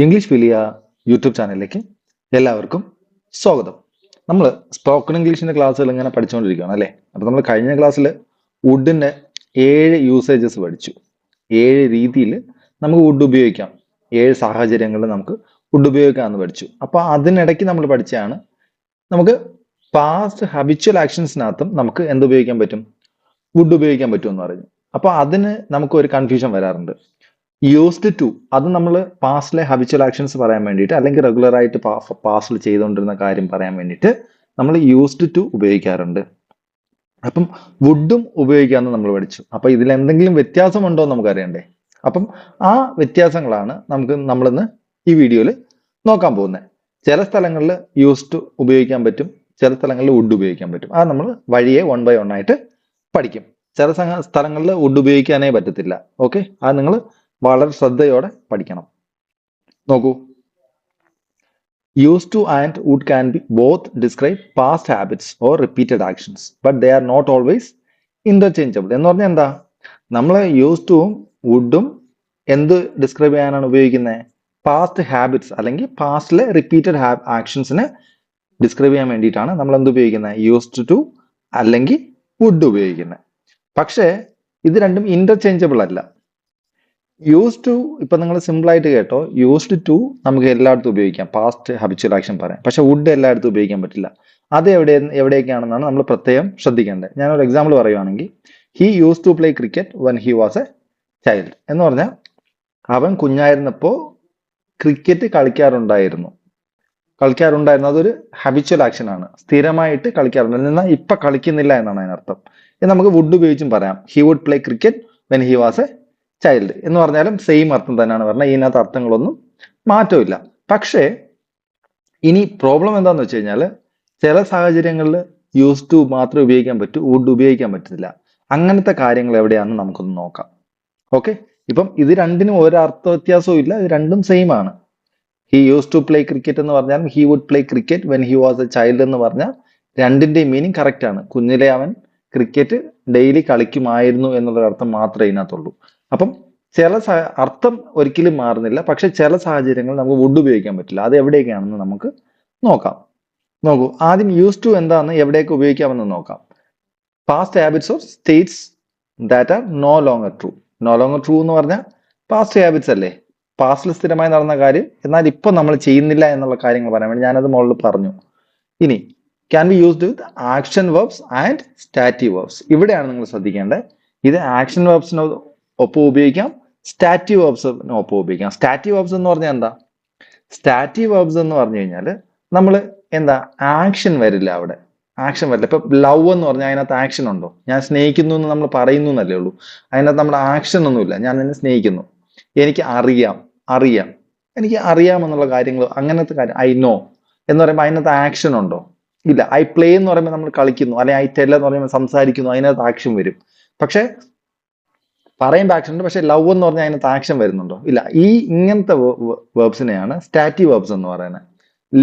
English philia YouTube ചാനലിലേക്ക് എല്ലാവർക്കും സ്വാഗതം. നമ്മൾ സ്പോക്കൺ ഇംഗ്ലീഷിന്റെ ക്ലാസ്സുകൾ ഇങ്ങനെ പഠിച്ചുകൊണ്ടിരിക്കുകയാണ് അല്ലേ. അപ്പോൾ നമ്മൾ കഴിഞ്ഞ ക്ലാസ്സിൽ വുഡിന്റെ 7 യൂസേജസ് പഠിച്ചു. 7 രീതിയിൽ നമുക്ക് വുഡ് ഉപയോഗിക്കാം, 7 സാഹചര്യങ്ങളിൽ നമുക്ക് വുഡ് ഉപയോഗിക്കാമെന്ന് പഠിച്ചു. അപ്പോൾ അതിനിടയ്ക്ക് നമ്മൾ പഠിച്ചതാണ് നമുക്ക് പാസ്റ്റ് ഹാബിച്വൽ ആക്ഷൻസിനകത്തും നമുക്ക് എന്തുപയോഗിക്കാൻ പറ്റും, വുഡ് ഉപയോഗിക്കാൻ പറ്റുമെന്ന് പറഞ്ഞു. അപ്പോൾ അതിന് നമുക്ക് ഒരു കൺഫ്യൂഷൻ വരാറുണ്ട്. യൂസ്ഡ് ടു അത് നമ്മൾ പാസ്റ്റിലെ ഹാബിച്വൽ ആക്ഷൻസ് പറയാൻ വേണ്ടിയിട്ട് അല്ലെങ്കിൽ റെഗുലർ ആയിട്ട് പാസ്റ്റിൽ ചെയ്തുകൊണ്ടിരുന്ന കാര്യം പറയാൻ വേണ്ടിയിട്ട് നമ്മൾ യൂസ്ഡ് ടു ഉപയോഗിക്കാറുണ്ട്. അപ്പം വുഡും ഉപയോഗിക്കാമെന്ന് നമ്മൾ പഠിച്ചു. അപ്പൊ ഇതിൽ എന്തെങ്കിലും വ്യത്യാസമുണ്ടോ എന്ന് നമുക്ക് അറിയണ്ടേ. അപ്പം ആ വ്യത്യാസങ്ങളാണ് നമ്മളിന്ന് ഈ വീഡിയോയിൽ നോക്കാൻ പോകുന്നത്. ചില സ്ഥലങ്ങളിൽ യൂസ്ഡ് ഉപയോഗിക്കാൻ പറ്റും, ചില സ്ഥലങ്ങളിൽ വുഡ് ഉപയോഗിക്കാൻ പറ്റും. അത് നമ്മൾ വഴിയെ 1 by 1 ആയിട്ട് പഠിക്കും. ചില സ്ഥലങ്ങളിൽ വുഡ് ഉപയോഗിക്കാനേ പറ്റത്തില്ല. ഓക്കെ, അത് നിങ്ങൾ വളരെ ശ്രദ്ധയോടെ പഠിക്കണം. നോക്കൂ, used to and would can be both describe past habits or repeated actions, but they are not always interchangeable. എന്ന് പറഞ്ഞാൽ എന്താ, നമ്മൾ യൂസ്ഡ് ടുവും വുഡും എന്ത് ഡിസ്ക്രൈബ് ചെയ്യാനാണ് ഉപയോഗിക്കുന്നത്? പാസ്റ്റ് ഹാബിറ്റ്സ് അല്ലെങ്കിൽ പാസ്റ്റിലെ റിപ്പീറ്റഡ് ആക്ഷൻസിനെ ഡിസ്ക്രൈബ് ചെയ്യാൻ വേണ്ടിയിട്ടാണ് നമ്മൾ എന്ത് ഉപയോഗിക്കുന്നത്? യൂസ്ഡ് ടു അല്ലെങ്കിൽ വുഡ് ഉപയോഗിക്കുന്നത്. പക്ഷേ ഇത് രണ്ടും ഇന്റർചേഞ്ചബിൾ അല്ല. യൂസ്ഡ് ടു ഇപ്പൊ നിങ്ങൾ സിമ്പിൾ ആയിട്ട് കേട്ടോ, യൂസ്ഡ് ടു നമുക്ക് എല്ലായിടത്തും ഉപയോഗിക്കാം, പാസ്റ്റ് ഹാബിച്വൽ ആക്ഷൻ പറയാം. പക്ഷെ വുഡ് എല്ലായിടത്തും ഉപയോഗിക്കാൻ പറ്റില്ല. അത് എവിടെയൊക്കെയാണെന്നാണ് നമ്മൾ പ്രത്യേകം ശ്രദ്ധിക്കേണ്ടത്. ഞാനൊരു എക്സാമ്പിൾ പറയുവാണെങ്കിൽ, he use to play cricket when he was a child എന്ന് പറഞ്ഞാൽ അവൻ കുഞ്ഞായിരുന്നപ്പോൾ ക്രിക്കറ്റ് കളിക്കാറുണ്ടായിരുന്നു. അതൊരു ഹാബിച്വൽ ആക്ഷൻ ആണ്, സ്ഥിരമായിട്ട് കളിക്കാറുണ്ട്. എന്നാൽ ഇപ്പൊ കളിക്കുന്നില്ല എന്നാണ് അതിനർത്ഥം. ഇത് നമുക്ക് വുഡ് ഉപയോഗിച്ചും പറയാം. He would play cricket when he was a child എന്ന് പറഞ്ഞാലും സെയിം അർത്ഥം തന്നെയാണ് പറഞ്ഞത്. ഇതിനകത്ത് അർത്ഥങ്ങളൊന്നും മാറ്റമില്ല. പക്ഷേ ഇനി പ്രോബ്ലം എന്താന്ന് വെച്ച് കഴിഞ്ഞാൽ, ചില സാഹചര്യങ്ങളിൽ യൂസ് ടു മാത്രമേ ഉപയോഗിക്കാൻ പറ്റൂ, വുഡ് ഉപയോഗിക്കാൻ പറ്റില്ല. അങ്ങനത്തെ കാര്യങ്ങൾ എവിടെയാണെന്ന് നമുക്കൊന്ന് നോക്കാം. ഓക്കെ, ഇപ്പം ഇത് രണ്ടിനും ഒരു അർത്ഥ വ്യത്യാസവും ഇല്ല, ഇത് രണ്ടും സെയിം ആണ്. He use to play cricket എന്ന് പറഞ്ഞാൽ he would play cricket when he was a child എന്ന് പറഞ്ഞാൽ രണ്ടിന്റെയും മീനിങ് കറക്റ്റ് ആണ്. കുഞ്ഞിലെ അവൻ ക്രിക്കറ്റ് ഡെയിലി കളിക്കുമായിരുന്നു എന്നുള്ളൊരു അർത്ഥം മാത്രമേ ഇതിനകത്തുള്ളൂ. അപ്പം ചില അർത്ഥം ഒരിക്കലും മാറുന്നില്ല, പക്ഷെ ചില സാഹചര്യങ്ങളിൽ നമുക്ക് വുഡ് ഉപയോഗിക്കാൻ പറ്റില്ല. അത് എവിടെയൊക്കെയാണെന്ന് നമുക്ക് നോക്കാം. നോക്കൂ, ആദ്യം യൂസ് ടു എന്താണെന്ന് എവിടെയൊക്കെ ഉപയോഗിക്കാമെന്ന് നോക്കാം. Past habits or states that are no longer true. No longer true എന്ന് പറഞ്ഞാൽ പാസ്റ്റ് ഹാബിറ്റ്സ് അല്ലേ, പാസ്റ്റിൽ സ്ഥിരമായി നടന്ന കാര്യം എന്നാൽ ഇപ്പൊ നമ്മൾ ചെയ്യുന്നില്ല എന്നുള്ള കാര്യങ്ങൾ പറയാൻ വേണ്ടി ഞാനത് മുകളിൽ പറഞ്ഞു. ഇനി can be used with action verbs and stative verbs. ഇവിടെയാണ് നിങ്ങൾ ശ്രദ്ധിക്കേണ്ടത്. ഇത് ആക്ഷൻ വെർബ്സിന് ഒപ്പം ഉപയോഗിക്കാം, സ്റ്റാറ്റീവ് വെർബ്സിന് ഒപ്പം ഉപയോഗിക്കാം. സ്റ്റാറ്റീവ് വെർബ്സ് എന്ന് പറഞ്ഞാൽ എന്താ? സ്റ്റാറ്റീവ് വെർബ്സ് എന്ന് പറഞ്ഞു കഴിഞ്ഞാൽ നമ്മൾ എന്താ, ആക്ഷൻ വരില്ല അവിടെ, ആക്ഷൻ വരില്ല. ഇപ്പൊ ലവ് എന്ന് പറഞ്ഞാൽ അതിനകത്ത് ആക്ഷൻ ഉണ്ടോ? ഞാൻ സ്നേഹിക്കുന്നു എന്ന് നമ്മൾ പറയുന്നു എന്നല്ലേ ഉള്ളൂ, അതിനകത്ത് നമ്മുടെ ആക്ഷൻ ഒന്നുമില്ല. ഞാൻ നിന്നെ സ്നേഹിക്കുന്നു, എനിക്ക് അറിയാം എനിക്ക് അറിയാമെന്നുള്ള കാര്യങ്ങൾ, അങ്ങനത്തെ കാര്യം. ഐ നോ എന്ന് പറയുമ്പോൾ അതിനകത്ത് ആക്ഷൻ ഉണ്ടോ? ഇല്ല. ഐ പ്ലേ എന്ന് പറയുമ്പോൾ നമ്മൾ കളിക്കുന്നു, അല്ലെങ്കിൽ ഐ ടെൽ എന്ന് പറയുമ്പോൾ സംസാരിക്കുന്നു, അതിനകത്ത് ആക്ഷൻ വരും. പക്ഷെ പറയുമ്പോൾ ആക്ഷൻ ഉണ്ട്, പക്ഷെ ലവ് എന്ന് പറഞ്ഞാൽ അതിനകത്ത് ആക്ഷൻ വരുന്നുണ്ടോ? ഇല്ല. ഇങ്ങനത്തെ വേർബ്സിനെയാണ് സ്റ്റാറ്റീവ് വേർബ്സ് എന്ന് പറയുന്നത്.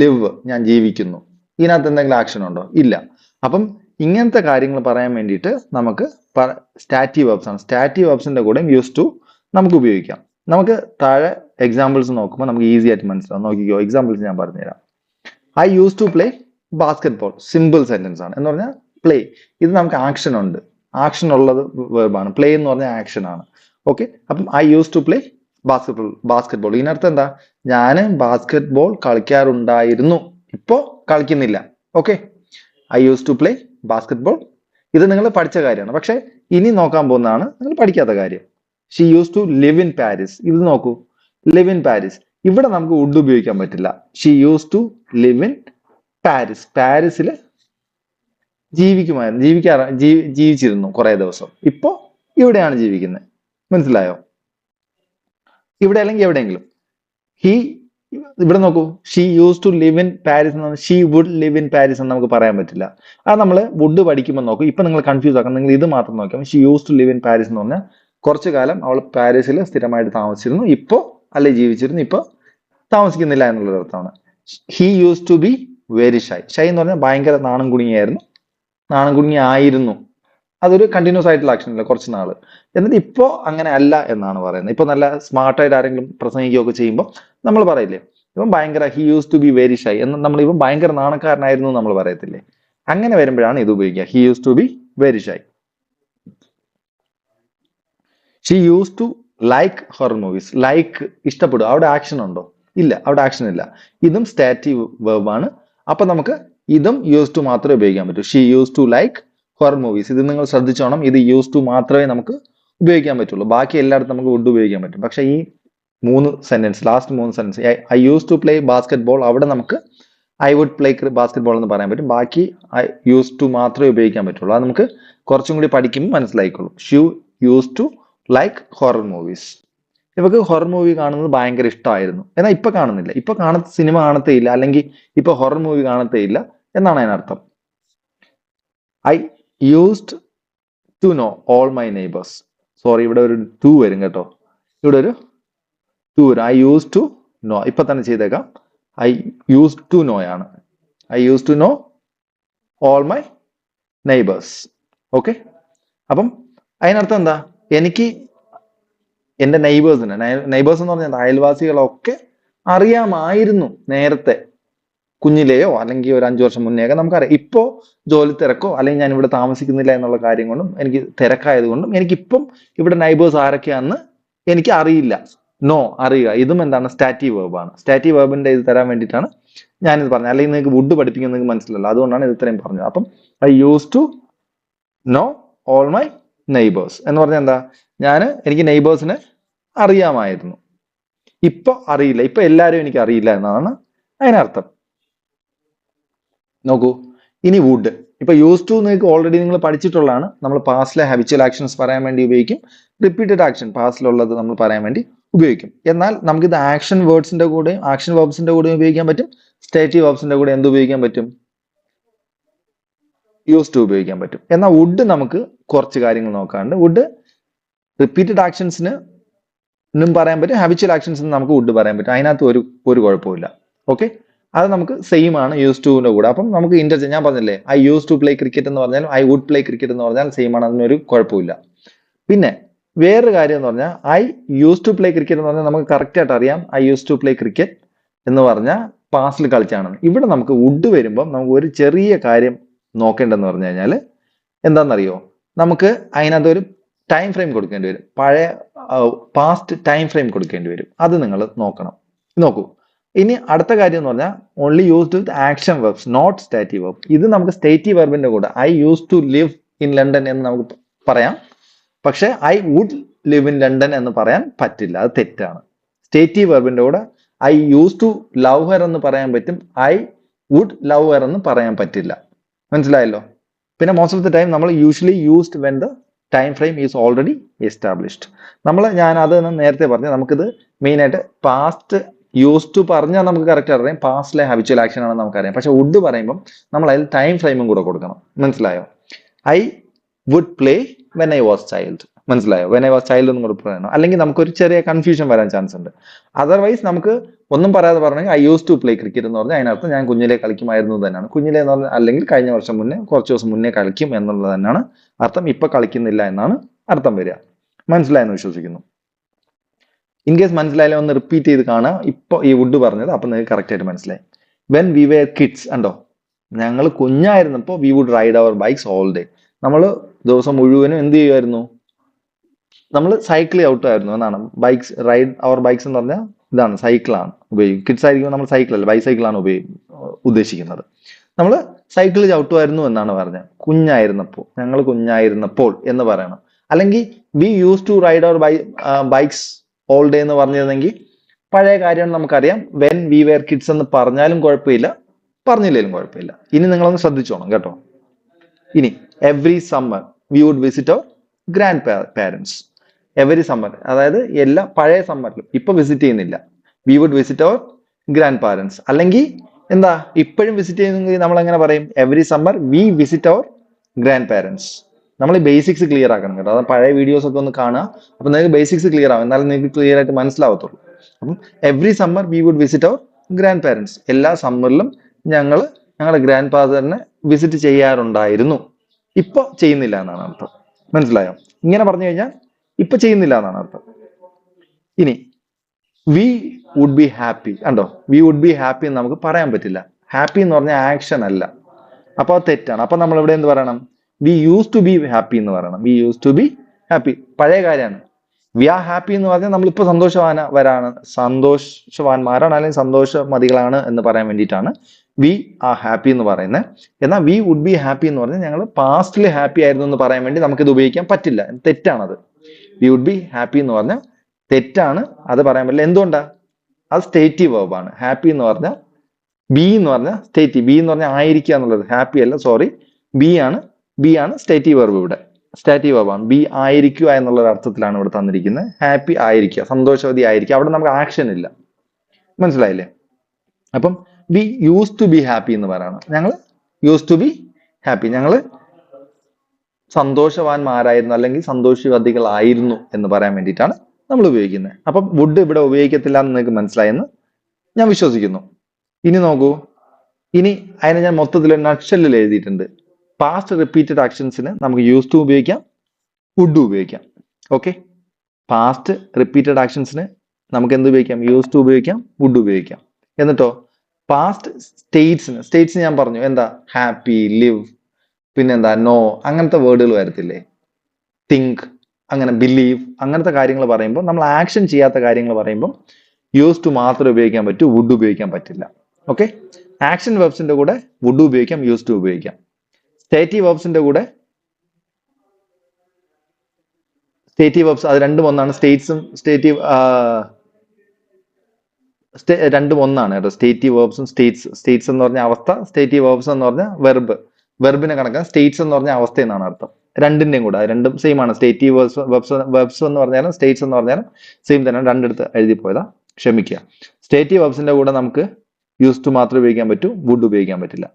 ലിവ്, ഞാൻ ജീവിക്കുന്നു, ഇതിനകത്ത് എന്തെങ്കിലും ആക്ഷൻ ഉണ്ടോ? ഇല്ല. അപ്പം ഇങ്ങനത്തെ കാര്യങ്ങൾ പറയാൻ വേണ്ടിയിട്ട് നമുക്ക് സ്റ്റാറ്റീവ് വേർബ്സ് ആണ്. സ്റ്റാറ്റീവ് വേർബ്സിന്റെ കൂടെയും യൂസ് ടു നമുക്ക് ഉപയോഗിക്കാം. നമുക്ക് താഴെ എക്സാമ്പിൾസ് നോക്കുമ്പോൾ നമുക്ക് ഈസി ആയിട്ട് മനസ്സിലാവും. നോക്കിക്കോ, എക്സാമ്പിൾസ് ഞാൻ പറഞ്ഞുതരാം. I use to play basketball. Simple sentence ആണ്. എന്ന് പറഞ്ഞാൽ പ്ലേ, ഇത് നമുക്ക് ആക്ഷൻ ഉണ്ട്, ആക്ഷൻ ഉള്ളത് വേർബാണ്. പ്ലേ എന്ന് പറഞ്ഞാൽ ആക്ഷൻ ആണ്. ഓക്കെ, അപ്പം I use to play basketball. ഇതിനർത്ഥം എന്താ? ഞാൻ ബാസ്കറ്റ് ബോൾ കളിക്കാറുണ്ടായിരുന്നു, ഇപ്പോ കളിക്കുന്നില്ല. Okay, I use to play basketball. ഇത് നിങ്ങൾ പഠിച്ച കാര്യമാണ്. പക്ഷെ ഇനി നോക്കാൻ പോകുന്നതാണ് നിങ്ങൾ പഠിക്കാത്ത കാര്യം. She use to live in Paris. ഇത് നോക്കൂ, ലിവ് ഇൻ പാരീസ്. ഇവിടെ നമുക്ക് വുഡ് ഉപയോഗിക്കാൻ പറ്റില്ല. She use to live in Paris. പാരീസിൽ ജീവിച്ചിരുന്നു കുറെ ദിവസം. ഇപ്പോ ഇവിടെയാണ് ജീവിക്കുന്നത്. മനസ്സിലായോ? ഇവിടെ അല്ലെങ്കിൽ എവിടെയെങ്കിലും. ഇവിടെ നോക്കൂ, she use to live in Paris എന്ന് പറഞ്ഞാൽ she would live in Paris എന്ന് നമുക്ക് പറയാൻ പറ്റില്ല. അത് നമ്മൾ വുഡ് പഠിക്കുമ്പോൾ നോക്കും. ഇപ്പൊ നിങ്ങൾ കൺഫ്യൂസ് ആക്കാം. നിങ്ങൾ ഇത് മാത്രം നോക്കാം. She use to live in Paris എന്ന് പറഞ്ഞാൽ കുറച്ചു കാലം അവൾ പാരീസിൽ സ്ഥിരമായിട്ട് താമസിച്ചിരുന്നു, ഇപ്പോ അല്ലെ ജീവിച്ചിരുന്നു, ഇപ്പൊ താമസിക്കുന്നില്ല എന്നുള്ളൊരു അർത്ഥമാണ്. He use to be very shy. Shy എന്ന് പറഞ്ഞാൽ ഭയങ്കര നാണം കുടുങ്ങിയായിരുന്നു. അതൊരു കണ്ടിന്യൂസ് ആയിട്ടുള്ള ആക്ഷൻ അല്ല, കുറച്ച് നാള്. എന്നിട്ട് ഇപ്പോ അങ്ങനെ അല്ല എന്നാണ് പറയുന്നത്. ഇപ്പൊ നല്ല സ്മാർട്ടായിട്ട് ആരെങ്കിലും പ്രസംഗിക്കുകയൊക്കെ ചെയ്യുമ്പോൾ നമ്മൾ പറയില്ലേ, ഇവൻ ഭയങ്കര he use to be very shy എന്ന്, നമ്മൾ ഇവൻ ഭയങ്കര നാണക്കാരനായിരുന്നു എന്ന് നമ്മൾ പറയത്തില്ലേ. അങ്ങനെ വരുമ്പോഴാണ് ഇത് ഉപയോഗിക്കുക, he use to be very shy. She use to like horror movies. Like ഇഷ്ടപ്പെടും, അവിടെ ആക്ഷൻ ഉണ്ടോ? ഇല്ല, അവിടെ ആക്ഷൻ ഇല്ല. ഇതും സ്റ്റാറ്റീവ് വെർബാണ്. അപ്പൊ നമുക്ക് ഇതും യൂസ് ടു മാത്രമേ ഉപയോഗിക്കാൻ പറ്റൂ. She use to like horror movies. ഇത് നിങ്ങൾ ശ്രദ്ധിച്ചോണം, ഇത് യൂസ് ടു മാത്രമേ നമുക്ക് ഉപയോഗിക്കാൻ പറ്റുള്ളൂ. ബാക്കി എല്ലായിടത്തും നമുക്ക് വുഡ് ഉപയോഗിക്കാൻ പറ്റും. പക്ഷേ ഈ ലാസ്റ്റ് മൂന്ന് sentence, I use to play basketball, അവിടെ നമുക്ക് I would play basketball എന്ന് പറയാൻ പറ്റും. ബാക്കി ഐ യൂസ് ടു മാത്രമേ ഉപയോഗിക്കാൻ പറ്റുള്ളൂ. അത് നമുക്ക് കുറച്ചും കൂടി പഠിക്കുമ്പോൾ മനസ്സിലായിക്കോളും. She use to like horror movies. ഇവർക്ക് ഹൊറർ മൂവി കാണുന്നത് ഭയങ്കര ഇഷ്ടമായിരുന്നു, എന്നാൽ ഇപ്പൊ കാണുന്നില്ല. ഇപ്പൊ സിനിമ കാണത്തേ ഇല്ല, അല്ലെങ്കിൽ ഇപ്പൊ ഹൊറർ മൂവി കാണത്തേ ഇല്ല എന്നാണ് അതിനർത്ഥം. I used to know all my neighbours. Sorry, ഇവിടെ ഒരു ടു വരും കേട്ടോ. ഇവിടെ ഒരു ടു വരും. ഐ യൂസ് ടു നോ, ഇപ്പൊ തന്നെ ചെയ്തേക്കാം. ഐ യൂസ് ടു നോ ആണ്. I use to know all my neighbours. Okay, അപ്പം അതിനർത്ഥം എന്താ? എനിക്ക് എന്റെ നെയ്ബേഴ്സിന്, നെയ്ബേഴ്സ് എന്ന് പറഞ്ഞാൽ അയൽവാസികളൊക്കെ അറിയാമായിരുന്നു നേരത്തെ, കുഞ്ഞിലെയോ അല്ലെങ്കിൽ ഒരു 5 വർഷം മുന്നേ ഒക്കെ നമുക്കറിയാം. ഇപ്പോ ജോലി തിരക്കോ അല്ലെങ്കിൽ ഞാൻ ഇവിടെ താമസിക്കുന്നില്ല എന്നുള്ള കാര്യം കൊണ്ടും എനിക്ക് തിരക്കായതുകൊണ്ടും എനിക്കിപ്പം ഇവിടെ നൈബേഴ്സ് ആരൊക്കെയാണെന്ന് എനിക്ക് അറിയില്ല. നോ, അറിയുക. ഇതും എന്താണ്? സ്റ്റാറ്റീവ് വെർബാണ്. സ്റ്റാറ്റീവ് വെർബിന്റെ ഇത് തരാൻ വേണ്ടിയിട്ടാണ് ഞാനിത് പറഞ്ഞത്. അല്ലെങ്കിൽ നിങ്ങൾക്ക് വുഡ് പഠിപ്പിക്കാൻ നിങ്ങൾക്ക് മനസ്സിലല്ലോ, അതുകൊണ്ടാണ് ഇത് ഇത്രയും പറഞ്ഞത്. അപ്പം I use to know all my neighbours എന്ന് പറഞ്ഞാൽ എന്താ? എനിക്ക് നെയ്ബേഴ്സിനെ അറിയാമായിരുന്നു, ഇപ്പൊ അറിയില്ല. ഇപ്പൊ എല്ലാവരും എനിക്ക് അറിയില്ല എന്നാണ് അതിനർത്ഥം. നോക്കൂ, ഇനി വുഡ്. ഇപ്പൊ യൂസ് ടു നിങ്ങൾക്ക് ഓൾറെഡി നിങ്ങൾ പഠിച്ചിട്ടുള്ളതാണ്. നമ്മൾ പാസ്റ്റിലെ ഹാബിച്വൽ ആക്ഷൻസ് പറയാൻ വേണ്ടി ഉപയോഗിക്കും. റിപ്പീറ്റഡ് ആക്ഷൻ പാസ്റ്റിലുള്ളത് നമ്മൾ പറയാൻ വേണ്ടി ഉപയോഗിക്കും. എന്നാൽ നമുക്കിത് ആക്ഷൻ വേർഡ്സിന്റെ കൂടെയും ആക്ഷൻ വെർബ്സിന്റെ കൂടെയും ഉപയോഗിക്കാൻ പറ്റും. സ്റ്റേറ്റീവ് വെർബ്സിന്റെ കൂടെ എന്ത് ഉപയോഗിക്കാൻ പറ്റും? യൂസ് ടു ഉപയോഗിക്കാൻ പറ്റും. എന്നാൽ വുഡ് നമുക്ക് കുറച്ച് കാര്യങ്ങൾ നോക്കാണ്ട്. വുഡ് റിപ്പീറ്റഡ് ആക്ഷൻസിന് പറയാൻ പറ്റും, ഹാബിച്വൽ ആക്ഷൻസിന് നമുക്ക് വുഡ് പറയാൻ പറ്റും. അതിനകത്ത് ഒരു കുഴപ്പമില്ല. ഓക്കെ, അത് നമുക്ക് സെയിം ആണ് യൂസ് ടുവിന്റെ കൂടെ. അപ്പം നമുക്ക് ഇന്റർചേഞ്ച്, ഞാൻ പറഞ്ഞില്ലേ I use to play cricket എന്ന് പറഞ്ഞാൽ ഐ വുഡ് പ്ലേ ക്രിക്കറ്റ് എന്ന് പറഞ്ഞാൽ സെയിം ആണ്, അതിനൊരു കുഴപ്പമില്ല. പിന്നെ വേറൊരു കാര്യം എന്ന് പറഞ്ഞാൽ I use to play cricket എന്ന് പറഞ്ഞാൽ നമുക്ക് കറക്റ്റ് ആയിട്ട് അറിയാം I use to play cricket എന്ന് പറഞ്ഞാൽ പാസ്റ്റിൽ കളിച്ചാണെന്ന്. ഇവിടെ നമുക്ക് വുഡ് വരുമ്പോൾ നമുക്ക് ഒരു ചെറിയ കാര്യം നോക്കേണ്ടതെന്ന് പറഞ്ഞു കഴിഞ്ഞാൽ എന്താണെന്നറിയോ? നമുക്ക് അതിനകത്ത് ഒരു ടൈം ഫ്രെയിം കൊടുക്കേണ്ടി വരും. പഴയ പാസ്റ്റ് ടൈം ഫ്രെയിം കൊടുക്കേണ്ടി വരും. അത് നിങ്ങൾ നോക്കൂ. ഇനി അടുത്ത കാര്യം എന്ന് പറഞ്ഞാൽ only used with action verbs, not stative verb. ഇത് നമുക്ക് സ്റ്റേറ്റീവ് വെർബിന്റെ കൂടെ I use to live in London എന്ന് നമുക്ക് പറയാം. പക്ഷെ I would live in London എന്ന് പറയാൻ പറ്റില്ല, അത് തെറ്റാണ്. സ്റ്റേറ്റീവ് വെർബിന്റെ കൂടെ I use to love her എന്ന് പറയാൻ പറ്റും, ഐ വുഡ് ലവ് ഹെർ എന്ന് പറയാൻ പറ്റില്ല. മനസ്സിലായല്ലോ? പിന്നെ മോസ്റ്റ് ഓഫ് ദ ടൈം നമ്മൾ usually used when the time frame is already established. ഞാൻ അത് നേരത്തെ പറഞ്ഞു, നമുക്കിത് മെയിൻ ആയിട്ട് പാസ്റ്റ് യൂസ് ടു പറഞ്ഞാൽ നമുക്ക് കറക്റ്റ് അറിയാം, പാസ്റ്റിലെ ഹാബിച്വൽ ആക്ഷൻ ആണെന്ന് നമുക്കറിയാം. പക്ഷെ വുഡ് പറയുമ്പോൾ നമ്മൾ അതിൽ ടൈം ഫ്രെയിമും കൂടെ കൊടുക്കണം. മനസ്സിലായോ? I would play when I was child. മനസ്സിലായോ? വെൻ ഐ വാസ് ചൈൽഡ് എന്നും കൂടെ പറയണം, അല്ലെങ്കിൽ നമുക്കൊരു ചെറിയ കൺഫ്യൂഷൻ വരാൻ ചാൻസ് ഉണ്ട്. അതർവൈസ് നമുക്ക് ഒന്നും പറയാതെ പറഞ്ഞെങ്കിൽ I use to play cricket എന്ന് പറഞ്ഞാൽ അതിനർത്ഥം ഞാൻ കുഞ്ഞിലെ കളിക്കുമായിരുന്നു തന്നെയാണ്. കുഞ്ഞിലെ എന്ന് പറഞ്ഞാൽ അല്ലെങ്കിൽ കഴിഞ്ഞ വർഷം മുന്നേ, കുറച്ച് ദിവസം മുന്നേ കളിക്കും എന്നുള്ളത് തന്നെയാണ് അർത്ഥം. ഇപ്പൊ കളിക്കുന്നില്ല എന്നാണ് അർത്ഥം വരിക. മനസ്സിലായെന്ന് വിശ്വസിക്കുന്നു. ഇൻ കേസ് മനസ്സിലായാലും ഒന്ന് റിപ്പീറ്റ് ചെയ്ത് കാണുക. ഇപ്പൊ ഈ വുഡ് പറഞ്ഞത് അപ്പൊ നിങ്ങൾക്ക് കറക്റ്റ് ആയിട്ട് മനസ്സിലായി. വെൻ വി വെയർ കിഡ്സ്, കണ്ടോ, ഞങ്ങൾ കുഞ്ഞായിരുന്നപ്പോൾ we would ride our bikes all day. നമ്മൾ ദിവസം മുഴുവനും എന്ത് ചെയ്യുമായിരുന്നു? നമ്മൾ സൈക്കിൾ ചവിട്ടുമായിരുന്നു എന്നാണ്. റൈഡ് അവർ ബൈക്സ് എന്ന് പറഞ്ഞാൽ ഇതാണ്, സൈക്കിളാണ് ഉപയോഗിക്കും. കിഡ്സ് ആയിരിക്കുമ്പോൾ നമ്മൾ സൈക്കിൾ അല്ല, ബൈസൈക്കിളാണ് ഉദ്ദേശിക്കുന്നത്. നമ്മൾ സൈക്കിൾ ചവിട്ടുമായിരുന്നു എന്നാണ് പറഞ്ഞത്. ഞങ്ങൾ കുഞ്ഞായിരുന്നപ്പോൾ എന്ന് പറയണം. അല്ലെങ്കിൽ we use to ride our bikes all day എന്ന് പറഞ്ഞിരുന്നെങ്കിൽ പഴയ കാര്യമാണ് നമുക്കറിയാം. വെൻ വി വെയർ കിഡ്സ് എന്ന് പറഞ്ഞാലും കുഴപ്പമില്ല, പറഞ്ഞില്ലെങ്കിലും കുഴപ്പമില്ല. ഇനി നിങ്ങളൊന്ന് ശ്രദ്ധിച്ചോണം കേട്ടോ. ഇനി every summer we would visit our grandparents. Every summer, അതായത് എല്ലാ പഴയ സമ്മറിലും, ഇപ്പൊ വിസിറ്റ് ചെയ്യുന്നില്ല. We would visit our grandparents. അല്ലെങ്കിൽ എന്താ, ഇപ്പോഴും വിസിറ്റ് ചെയ്യുന്നെങ്കിൽ നമ്മൾ എങ്ങനെ പറയും? Every summer we visit our grandparents. നമ്മൾ ഈ ബേസിക്സ് ക്ലിയർ ആക്കണം കേട്ടോ. അത് പഴയ വീഡിയോസ് ഒക്കെ ഒന്ന് കാണുക, അപ്പൊ നിങ്ങൾക്ക് ബേസിക്സ് ക്ലിയർ ആവും, എന്നാലും നിങ്ങൾക്ക് ക്ലിയർ ആയിട്ട് മനസ്സിലാവത്തുള്ളൂ. അപ്പം every summer we would visit our grandparents. എല്ലാ സമ്മറിലും ഞങ്ങളുടെ ഗ്രാൻഡ് ഫാദറിനെ വിസിറ്റ് ചെയ്യാറുണ്ടായിരുന്നു. ഇപ്പൊ ചെയ്യുന്നില്ല എന്നാണ് അർത്ഥം. മനസ്സിലായോ? ഇങ്ങനെ പറഞ്ഞു കഴിഞ്ഞാൽ ഇപ്പൊ ചെയ്യുന്നില്ല എന്നാണ് അർത്ഥം. ഇനി വി വുഡ് ബി ഹാപ്പി, കണ്ടോ? വി വുഡ് ബി ഹാപ്പി എന്ന് നമുക്ക് പറയാൻ പറ്റില്ല. ഹാപ്പി എന്ന് പറഞ്ഞാൽ ആക്ഷൻ അല്ല. അപ്പൊ അത് തെറ്റാണ്. അപ്പൊ നമ്മൾ ഇവിടെ എന്ത് പറയണം? We use to be happy എന്ന് പറയണം. We use to be happy, പഴയ കാര്യമാണ്. വി ആർ ഹാപ്പി എന്ന് പറഞ്ഞാൽ നമ്മളിപ്പോ സന്തോഷവാന്മാരാണ് അല്ലെങ്കിൽ സന്തോഷമതികളാണ് എന്ന് പറയാൻ വേണ്ടിയിട്ടാണ് വി ആർ ഹാപ്പി എന്ന് പറയുന്നത്. എന്നാൽ വി വുഡ് ബി ഹാപ്പി എന്ന് പറഞ്ഞാൽ ഞങ്ങൾ പാസ്റ്റിൽ ഹാപ്പി ആയിരുന്നു എന്ന് പറയാൻ വേണ്ടി നമുക്കിത് ഉപയോഗിക്കാൻ പറ്റില്ല. തെറ്റാണത്. വി വുഡ് ബി ഹാപ്പി എന്ന് പറഞ്ഞാൽ തെറ്റാണ്, അത് പറയാൻ പറ്റില്ല. എന്തുകൊണ്ടാ? അത് സ്റ്റേറ്റീവ് വെർബ് ആണ്. ഹാപ്പി എന്ന് പറഞ്ഞാൽ ബി എന്ന് പറഞ്ഞാൽ സ്റ്റേറ്റീവ്, ബി എന്ന് പറഞ്ഞാൽ ആയിരിക്കുക എന്നുള്ളത്, ഹാപ്പി അല്ല, സോറി, ബി ആണ് സ്റ്റേറ്റീവ് വെർബ്. ഇവിടെ സ്റ്റേറ്റീവ് വെർബ് ആണ്. ബി ആയിരിക്കുക എന്നുള്ള അർത്ഥത്തിലാണ് ഇവിടെ തന്നിരിക്കുന്നത്. ഹാപ്പി ആയിരിക്കുക, സന്തോഷവതി ആയിരിക്കുക. അവിടെ നമുക്ക് ആക്ഷൻ ഇല്ല. മനസ്സിലായില്ലേ? അപ്പം we use to be happy എന്ന് പറയണം. ഞങ്ങൾ യൂസ് ടു ബി ഹാപ്പി, ഞങ്ങൾ സന്തോഷവാന്മാരായിരുന്നു അല്ലെങ്കിൽ സന്തോഷവതികളായിരുന്നു എന്ന് പറയാൻ വേണ്ടിയിട്ടാണ് നമ്മൾ ഉപയോഗിക്കുന്നത്. അപ്പം വുഡ് ഇവിടെ ഉപയോഗിക്കത്തില്ല എന്ന് നിങ്ങൾക്ക് മനസ്സിലായെന്ന് ഞാൻ വിശ്വസിക്കുന്നു. ഇനി നോക്കൂ, ഇനി അതിനെ ഞാൻ മൊത്തത്തിൽ നട്ഷെല്ലിൽ എഴുതിയിട്ടുണ്ട്. പാസ്റ്റ് റിപ്പീറ്റഡ് ആക്ഷൻസിന് നമുക്ക് യൂസ് ടു ഉപയോഗിക്കാം, വുഡ് ഉപയോഗിക്കാം. ഓക്കെ, പാസ്റ്റ് റിപ്പീറ്റഡ് ആക്ഷൻസിന് നമുക്ക് എന്ത് ഉപയോഗിക്കാം? യൂസ് ടു ഉപയോഗിക്കാം, വുഡ് ഉപയോഗിക്കാം. എന്നിട്ടോ പാസ്റ്റ് സ്റ്റേറ്റ്സിന് ഞാൻ പറഞ്ഞു എന്താ? ഹാപ്പി, ലിവ്, പിന്നെന്താ നോ, അങ്ങനത്തെ വേർഡുകൾ വരത്തില്ലേ? തിങ്ക്, അങ്ങനെ ബിലീവ്, അങ്ങനത്തെ കാര്യങ്ങൾ പറയുമ്പോൾ, നമ്മൾ ആക്ഷൻ ചെയ്യാത്ത കാര്യങ്ങൾ പറയുമ്പോൾ യൂസ് ടു മാത്രമേ ഉപയോഗിക്കാൻ പറ്റൂ, വുഡ് ഉപയോഗിക്കാൻ പറ്റില്ല. ഓക്കെ, ആക്ഷൻ വെർബ്സിന്റെ കൂടെ വുഡ് ഉപയോഗിക്കാം, യൂസ് ടു ഉപയോഗിക്കാം. സ്റ്റേറ്റീവ് വെർബ്സിന്റെ കൂടെ സ്റ്റേറ്റീവ് വെർബ്സ് അത് രണ്ടും ഒന്നാണ്. സ്റ്റേറ്റ്സും രണ്ടും ഒന്നാണ് കേട്ടോ. സ്റ്റേറ്റീവ് വെർബ്സും സ്റ്റേറ്റ്സ് എന്ന് പറഞ്ഞ അവസ്ഥ, സ്റ്റേറ്റീവ് വെർബ്സ് എന്ന് പറഞ്ഞ വെർബിനെ കണക്കാൻ, സ്റ്റേറ്റ്സ് എന്ന് പറഞ്ഞ അവസ്ഥ എന്നാണ് അർത്ഥം. രണ്ടിന്റെയും കൂടെ രണ്ടും സെയിം ആണ്. സ്റ്റേറ്റീവ് വെർബ്സ് എന്ന് പറഞ്ഞാലും സ്റ്റേറ്റ്സ് എന്ന് പറഞ്ഞാലും സെയിം തന്നെ. രണ്ടിടത്ത് എഴുതി പോയതാ, ക്ഷമിക്കുക. സ്റ്റേറ്റീവ് വെർബ്സിന്റെ കൂടെ നമുക്ക് യൂസ് ടു മാത്രമേ ഉപയോഗിക്കാൻ പറ്റൂ, വുഡ് ഉപയോഗിക്കാൻ പറ്റില്ല.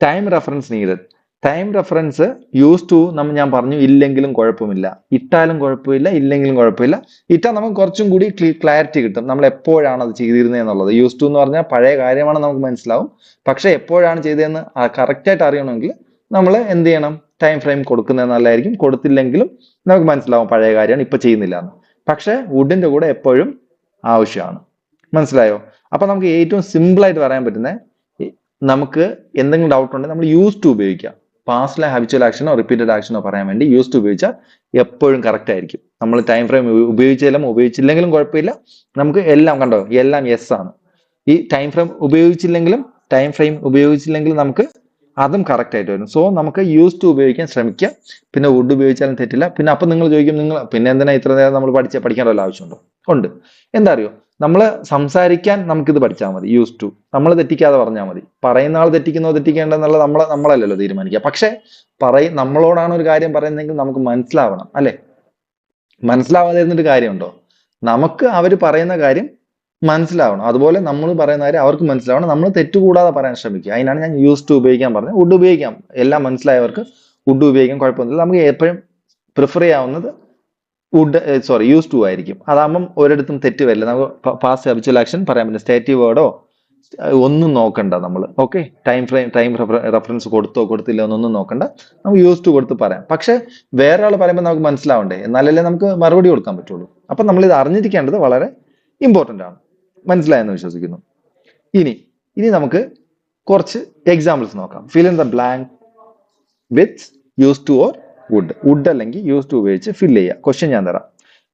Time reference needed. Time reference use to ഞാൻ പറഞ്ഞു ഇല്ലെങ്കിലും കുഴപ്പമില്ല, ഇട്ടാലും കുഴപ്പമില്ല, ഇല്ലെങ്കിലും കുഴപ്പമില്ല. ഇട്ടാൽ നമുക്ക് കുറച്ചും കൂടി ക്ലാരിറ്റി കിട്ടും, നമ്മൾ എപ്പോഴാണ് അത് ചെയ്തിരുന്നത് എന്നുള്ളത്. യൂസ് ടു എന്ന് പറഞ്ഞാൽ പഴയ കാര്യമാണ്, നമുക്ക് മനസ്സിലാവും. പക്ഷെ എപ്പോഴാണ് ചെയ്തതെന്ന് കറക്റ്റായിട്ട് അറിയണമെങ്കിൽ നമ്മൾ എന്ത് ചെയ്യണം? ടൈം ഫ്രെയിം കൊടുക്കുന്നത് നല്ലതായിരിക്കും. കൊടുത്തില്ലെങ്കിലും നമുക്ക് മനസ്സിലാവും പഴയ കാര്യമാണ്, ഇപ്പൊ ചെയ്യുന്നില്ല എന്ന്. പക്ഷെ വുഡിന്റെ കൂടെ എപ്പോഴും ആവശ്യമാണ്. മനസ്സിലായോ? അപ്പൊ നമുക്ക് ഏറ്റവും സിമ്പിൾ ആയിട്ട് പറയാൻ പറ്റുന്നത്, നമുക്ക് എന്തെങ്കിലും ഡൗട്ട് ഉണ്ടെങ്കിൽ നമ്മൾ യൂസ് ടു ഉപയോഗിക്കാം. പാസ്റ്റിലെ ഹാബിച്വൽ ആക്ഷനോ റിപ്പീറ്റഡ് ആക്ഷനോ പറയാൻ വേണ്ടി യൂസ് ടു ഉപയോഗിച്ചാൽ എപ്പോഴും കറക്റ്റ് ആയിരിക്കും. നമ്മൾ ടൈം ഫ്രെയിം ഉപയോഗിച്ചില്ലെങ്കിലും കുഴപ്പമില്ല. നമുക്ക് എല്ലാം കണ്ടോ, എല്ലാം യെസ് ആണ്. ഈ ടൈം ഫ്രെയിം ഉപയോഗിച്ചില്ലെങ്കിലും നമുക്ക് അതും കറക്റ്റ് ആയിട്ട് വരും. സോ നമുക്ക് യൂസ് ടു ഉപയോഗിക്കാൻ ശ്രമിക്കാം. പിന്നെ വുഡ് ഉപയോഗിച്ചാലും തെറ്റില്ല. പിന്നെ അപ്പൊ നിങ്ങൾ ചോദിക്കും, പിന്നെ എന്തിനാ ഇത്ര നേരം നമ്മൾ പഠിക്കേണ്ട വല്ല ആവശ്യമുണ്ടോ? ഉണ്ട്. എന്താ അറിയോ, നമ്മൾ സംസാരിക്കാൻ നമുക്കിത് പഠിച്ചാൽ മതി. യൂസ് ടു നമ്മൾ തെറ്റിക്കാതെ പറഞ്ഞാൽ മതി. പറയുന്ന ആൾ തെറ്റിക്കേണ്ടെന്നുള്ള നമ്മളല്ലല്ലോ തീരുമാനിക്കുക. പക്ഷെ നമ്മളോടാണ് ഒരു കാര്യം പറയുന്നതെങ്കിൽ നമുക്ക് മനസ്സിലാവണം, അല്ലെ? മനസ്സിലാവാതെ ഇരുന്നിട്ട് കാര്യമുണ്ടോ? നമുക്ക് അവർ പറയുന്ന കാര്യം മനസ്സിലാവണം. അതുപോലെ നമ്മൾ പറയുന്ന കാര്യം അവർക്ക് മനസ്സിലാവണം. നമ്മൾ തെറ്റുകൂടാതെ പറയാൻ ശ്രമിക്കുക. അതിനാണ് ഞാൻ യൂസ് ടു ഉപയോഗിക്കാൻ പറഞ്ഞത്. വുഡ് ഉപയോഗിക്കാം, എല്ലാം മനസ്സിലായവർക്ക് വുഡ് ഉപയോഗിക്കാൻ കുഴപ്പമൊന്നുമില്ല. നമുക്ക് എപ്പോഴും പ്രിഫർ ചെയ്യാവുന്നത് യൂസ് ടു ആയിരിക്കും. അതാകുമ്പം ഒരിടത്തും തെറ്റ് വരില്ല. നമുക്ക് പാസ്റ്റ് ഹാബിച്വൽ ആക്ഷൻ പറയാൻ പറ്റും. സ്റ്റേറ്റീവ് വേർഡോ ഒന്നും നോക്കണ്ട നമ്മൾ. ഓക്കെ, ടൈം റെഫറൻസ് കൊടുത്തില്ല എന്നൊന്നും നോക്കണ്ട. നമുക്ക് യൂസ് ടു കൊടുത്ത് പറയാം. പക്ഷെ വേറെ ആൾ പറയുമ്പോൾ നമുക്ക് മനസ്സിലാവണ്ടേ, എന്നാലല്ലേ നമുക്ക് മറുപടി കൊടുക്കാൻ പറ്റുള്ളൂ. അപ്പൊ നമ്മൾ ഇത് അറിഞ്ഞിരിക്കേണ്ടത് വളരെ ഇമ്പോർട്ടന്റ് ആണ്. മനസ്സിലായെന്ന് വിശ്വസിക്കുന്നു. ഇനി നമുക്ക് കുറച്ച് എക്സാമ്പിൾസ് നോക്കാം. Fill in the blank with use to or would അല്ലെങ്കിൽ യൂസ് ടു ഉപയോഗിച്ച് ഫില്ല് ചെയ്യുക. ക്വസ്റ്റ്യൻ ഞാൻ തരാം.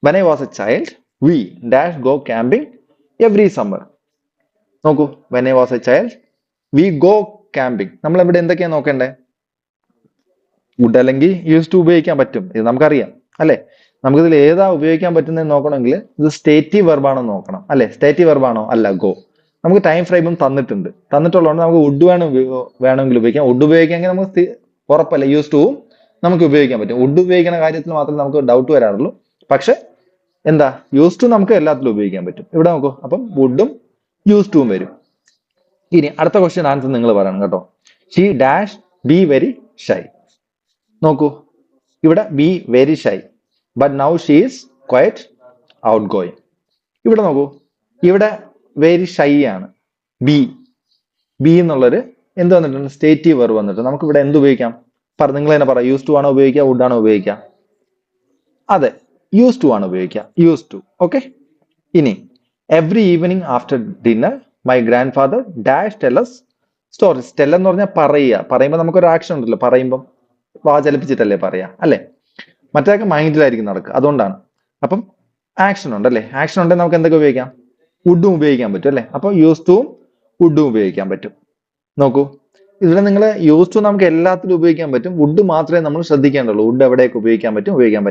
When I was a child we dash go camping every summer. നോക്കൂ, when I was a child we go camping. നമ്മൾ ഇവിടെ എന്തൊക്കെയാണ് നോക്കേണ്ടത്? വുഡ് അല്ലെങ്കിൽ യൂസ് ടു ഉപയോഗിക്കാൻ പറ്റും, ഇത് നമുക്കറിയാം, അല്ലെ? നമുക്കിതിൽ ഏതാ ഉപയോഗിക്കാൻ പറ്റുന്നത് നോക്കണമെങ്കിൽ ഇത് സ്റ്റേറ്റീവ് വെർബാണോ നോക്കണം, അല്ലെ? സ്റ്റേറ്റീവ് വെർബാണോ? അല്ല, ഗോ. നമുക്ക് ടൈം ഫ്രെയിമും തന്നിട്ടുള്ളതുകൊണ്ട് നമുക്ക് വുഡ് വേണമെങ്കിൽ ഉപയോഗിക്കാം. വുഡ് ഉപയോഗിക്കാമെങ്കിൽ നമുക്ക് ഉറപ്പല്ല യൂസ് ടുവും നമുക്ക് ഉപയോഗിക്കാൻ പറ്റും. വുഡ് ഉപയോഗിക്കുന്ന കാര്യത്തിൽ മാത്രമേ നമുക്ക് ഡൗട്ട് വരാറുള്ളൂ. പക്ഷെ എന്താ, യൂസ് ടു നമുക്ക് എല്ലാത്തിലും ഉപയോഗിക്കാൻ പറ്റും. ഇവിടെ നോക്കൂ, അപ്പം വുഡും യൂസ് ടുവും വരും. ഇനി അടുത്ത ക്വസ്റ്റ്യൻ ആൻസർ നിങ്ങൾ പറയണം കേട്ടോ. She dash B very shy. നോക്കൂ, ഇവിടെ B very shy, but now she is quiet out going. ഇവിടെ നോക്കൂ, ഇവിടെ വെരി ഷൈ ആണ്. ബി എന്നുള്ളൊരു എന്ത് വന്നിട്ടുണ്ട്? സ്റ്റേറ്റീവ് വെർബ് വന്നിട്ട് നമുക്ക് ഇവിടെ എന്ത് ഉപയോഗിക്കാം? നിങ്ങൾ തന്നെ പറ, യൂസ് ടു ആണോ ഉപയോഗിക്കുക, വുഡ് ആണോ ഉപയോഗിക്കുക? അതെ, യൂസ് ടു ആണ് ഉപയോഗിക്കുക, യൂസ് ടു. ഓക്കെ. ഇനി every evening after dinner my grandfather dash tells stories. Tell എന്ന് പറഞ്ഞാൽ പറയുമ്പോൾ നമുക്കൊരു ആക്ഷൻ ഉണ്ടല്ലോ, പറയുമ്പോൾ വാചലിപ്പിച്ചിട്ടല്ലേ പറയാ, അല്ലേ? മറ്റേതൊക്കെ മൈൻഡിലായിരിക്കും നടക്കുക, അതുകൊണ്ടാണ്. അപ്പം ആക്ഷൻ ഉണ്ടല്ലേ, ആക്ഷൻ ഉണ്ടെങ്കിൽ നമുക്ക് എന്തൊക്കെ ഉപയോഗിക്കാം? വുഡും ഉപയോഗിക്കാൻ പറ്റും അല്ലേ? അപ്പോൾ യൂസ് ടുവും വുഡും ഉപയോഗിക്കാൻ പറ്റും. നോക്കൂ, ഇതിൽ നിങ്ങൾ യൂസ് ടു നമുക്ക് എല്ലാത്തിലും ഉപയോഗിക്കാൻ പറ്റും, വുഡ് മാത്രമേ നമ്മൾ ശ്രദ്ധിക്കേണ്ടുള്ളൂ. വുഡ് എവിടെയൊക്കെ ഉപയോഗിക്കാൻ പറ്റും, ഉപയോഗിക്കാൻ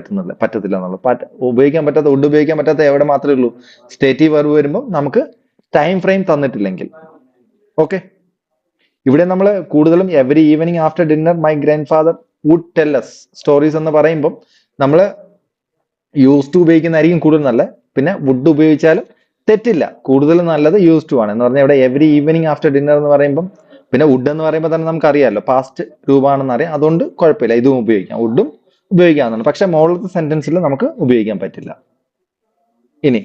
പറ്റത്തില്ല എന്നുള്ളത്. ഉപയോഗിക്കാൻ പറ്റാത്ത, വുഡ് ഉപയോഗിക്കാൻ പറ്റാത്ത എവിടെ മാത്രമേ ഉള്ളൂ? സ്റ്റേറ്റീവ് വെർബ് വരുമ്പോൾ നമുക്ക് ടൈം ഫ്രെയിം തന്നിട്ടില്ലെങ്കിൽ. ഓക്കെ. ഇവിടെ നമ്മൾ കൂടുതലും every evening after dinner my grandfather would tells stories എന്ന് പറയുമ്പോൾ നമ്മൾ യൂസ് ടു ഉപയോഗിക്കുന്നതായിരിക്കും കൂടുതൽ നല്ലത്. പിന്നെ വുഡ് ഉപയോഗിച്ചാലും തെറ്റില്ല, കൂടുതൽ നല്ലത് യൂസ് ടു ആണ്. എന്ന് പറഞ്ഞാൽ ഇവിടെ എവറി ഈവനിങ് ആഫ്റ്റർ ഡിന്നർ എന്ന് പറയുമ്പോൾ, പിന്നെ വുഡ് എന്ന് പറയുമ്പോൾ തന്നെ നമുക്ക് അറിയാമല്ലോ പാസ്റ്റ് രൂപമാണെന്ന് അറിയാം, അതുകൊണ്ട് കുഴപ്പമില്ല, ഇതും ഉപയോഗിക്കാം, വുഡും ഉപയോഗിക്കാവുന്നതാണ്. പക്ഷെ മുകളിലത്തെ സെന്റൻസിൽ നമുക്ക് ഉപയോഗിക്കാൻ പറ്റില്ല. ഇനി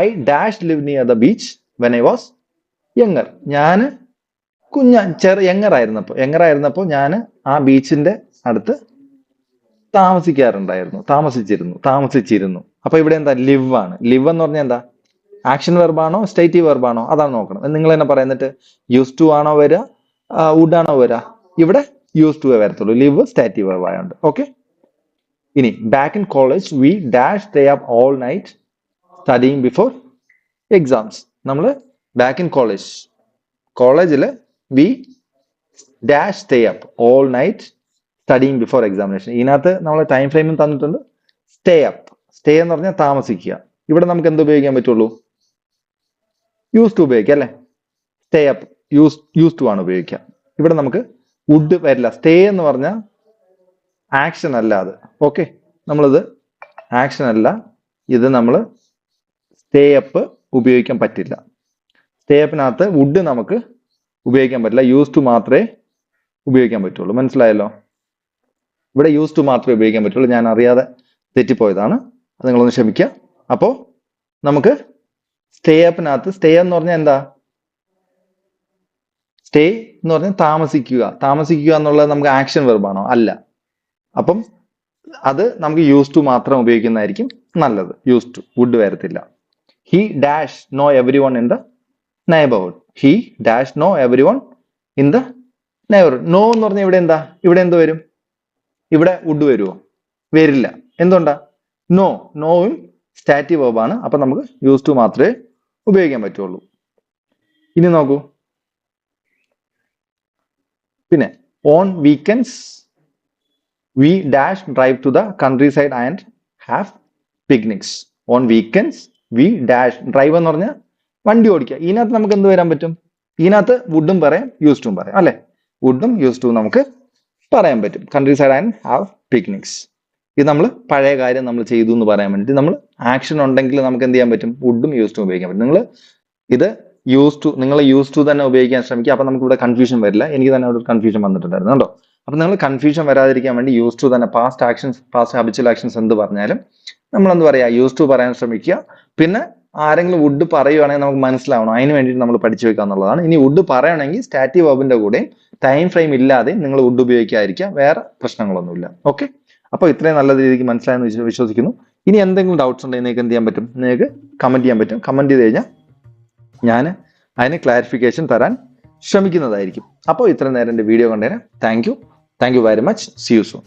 I dash live near the beach when I was younger. ഞാൻ യങ്ങറായിരുന്നപ്പോൾ ഞാൻ ആ ബീച്ചിന്റെ അടുത്ത് താമസിച്ചിരുന്നു. അപ്പൊ ഇവിടെ എന്താ? ലിവ് ആണ്. ലിവ് എന്ന് പറഞ്ഞാൽ എന്താ? ആക്ഷൻ വെർബാണോ സ്റ്റേറ്റീവ് വെർബാണോ? അതാണ് നോക്കണം. നിങ്ങൾ തന്നെ പറയുന്നിട്ട് യൂസ് ടു ആണോ വരിക, വുഡ് ആണോ വരിക? ഇവിടെ യൂസ് ടു വരത്തുള്ളൂ, ലിവ് സ്റ്റേറ്റീവ് വെർബ് ആയതുകൊണ്ട്. ഓക്കെ. ഇനി back in college we dash stay up all night studying before exams. നമ്മൾ ബാക്ക് ഇൻ കോളേജിൽ we dash stay up all night studying before examination. ഇതിനകത്ത് നമ്മൾ ടൈം ഫ്രെയിമും തന്നിട്ടുണ്ട്. സ്റ്റേ എന്ന് പറഞ്ഞാൽ താമസിക്കുക. ഇവിടെ നമുക്ക് എന്ത് ഉപയോഗിക്കാൻ പറ്റുള്ളൂ? യൂസ് ടു ഉപയോഗിക്കാം അല്ലെ? സ്റ്റേ അപ്പ് യൂസ് ടു ആണ് ഉപയോഗിക്കുക. ഇവിടെ നമുക്ക് വുഡ് വരില്ല. സ്റ്റേ എന്ന് പറഞ്ഞാൽ ആക്ഷൻ അല്ല അത്. ഓക്കെ, നമ്മളിത് ആക്ഷൻ അല്ല, ഇത് നമ്മൾ സ്റ്റേ അപ്പ് ഉപയോഗിക്കാൻ പറ്റില്ല. സ്റ്റേ അപ്പിനകത്ത് വുഡ് നമുക്ക് ഉപയോഗിക്കാൻ പറ്റില്ല, യൂസ് ടു മാത്രമേ ഉപയോഗിക്കാൻ പറ്റുള്ളൂ. മനസ്സിലായല്ലോ? ഇവിടെ യൂസ് ടു മാത്രമേ ഉപയോഗിക്കാൻ പറ്റുള്ളൂ. ഞാൻ അറിയാതെ തെറ്റിപ്പോയതാണ്, അത് നിങ്ങളൊന്ന് ക്ഷമിക്കുക. അപ്പോൾ നമുക്ക് സ്റ്റേ അപ്പിനകത്ത് സ്റ്റേ എന്ന് പറഞ്ഞാൽ എന്താ? സ്റ്റേ എന്ന് പറഞ്ഞാൽ താമസിക്കുക എന്നുള്ളത് നമുക്ക് ആക്ഷൻ വെർബാണോ? അല്ല. അപ്പം അത് നമുക്ക് യൂസ് ടു മാത്രം ഉപയോഗിക്കുന്നതായിരിക്കും നല്ലത്. യൂസ് ടു, വുഡ് വരത്തില്ല. He dash know everyone in the neighbourhood. He dash know everyone in the neighbourhood. Know എന്ന് പറഞ്ഞാൽ ഇവിടെ എന്താ? ഇവിടെ എന്ത് വരും? ഇവിടെ വുഡ് വരുമോ? വരില്ല. എന്തുകൊണ്ടാ? നോയും സ്റ്റാറ്റീവ് വെർബാണ്. അപ്പൊ നമുക്ക് യൂസ് ടു മാത്രമേ ഉപയോഗിക്കാൻ പറ്റുള്ളൂ. ഇനി നോക്കൂ, പിന്നെ on weekends we dash drive to the countryside and have picnics. On weekends we dash drive എന്ന് പറഞ്ഞാൽ വണ്ടി ഓടിക്കുക. ഇതിനകത്ത് നമുക്ക് എന്ത് വരാൻ പറ്റും? ഇതിനകത്ത് വുഡും പറയാം, യൂസ് ടു പറയാം അല്ലെ? വുഡും യൂസ് ടു നമുക്ക് പറയാൻ പറ്റും. Country side and have picnics. ഇത് നമ്മൾ പഴയ കാര്യം നമ്മൾ ചെയ്തു എന്ന് പറയാൻ വേണ്ടിയിട്ട് നമ്മൾ ആക്ഷൻ ഉണ്ടെങ്കിൽ നമുക്ക് എന്ത് ചെയ്യാൻ പറ്റും? വുഡും യൂസ് ടു ഉപയോഗിക്കാൻ പറ്റും. നിങ്ങൾ ഇത് നിങ്ങൾ യൂസ് ടു തന്നെ ഉപയോഗിക്കാൻ ശ്രമിക്കുക. അപ്പൊ നമുക്ക് ഇവിടെ കൺഫ്യൂഷൻ വരില്ല. എനിക്ക് തന്നെ അവിടെ ഒരു കൺഫ്യൂഷൻ വന്നിട്ടുണ്ടായിരുന്നു കേട്ടോ. അപ്പൊ നിങ്ങൾ കൺഫ്യൂഷൻ വരാതിരിക്കാൻ വേണ്ടി യൂസ് ടു തന്നെ പാസ്റ്റ് ഹാബിച്വൽ ആക്ഷൻസ് എന്ത് പറഞ്ഞാലും നമ്മൾ എന്ത് പറയാ? യൂസ് ടു പറയാൻ ശ്രമിക്കുക. പിന്നെ ആരെങ്കിലും വുഡ് പറയുവാണെങ്കിൽ നമുക്ക് മനസ്സിലാവണം, അതിന് വേണ്ടിയിട്ട് നമ്മൾ പഠിച്ചു വെക്കുക എന്നുള്ളതാണ്. ഇനി വുഡ് പറയണമെങ്കിൽ സ്റ്റാറ്റീവ് വെർബിന്റെ കൂടെയും ടൈം ഫ്രെയിം ഇല്ലാതെയും നിങ്ങൾ വുഡ് ഉപയോഗിക്കാതിരിക്കുക, വേറെ പ്രശ്നങ്ങളൊന്നുമില്ല. ഓക്കെ, അപ്പോൾ ഇത്രയും നല്ല രീതിക്ക് മനസ്സിലായെന്ന് വിശ്വസിക്കുന്നു. ഇനി എന്തെങ്കിലും ഡൗട്ട്സ് ഉണ്ടെങ്കിൽ നിങ്ങൾക്ക് എന്ത് ചെയ്യാൻ പറ്റും? നിങ്ങൾക്ക് കമന്റ് ചെയ്യാൻ പറ്റും. കമന്റ് ചെയ്ത് കഴിഞ്ഞാൽ ഞാൻ അതിന് ക്ലാരിഫിക്കേഷൻ തരാൻ ശ്രമിക്കുന്നതായിരിക്കും. അപ്പോൾ ഇത്ര നേരം എൻ്റെ വീഡിയോ കണ്ടതിന് thank you very much. See you soon.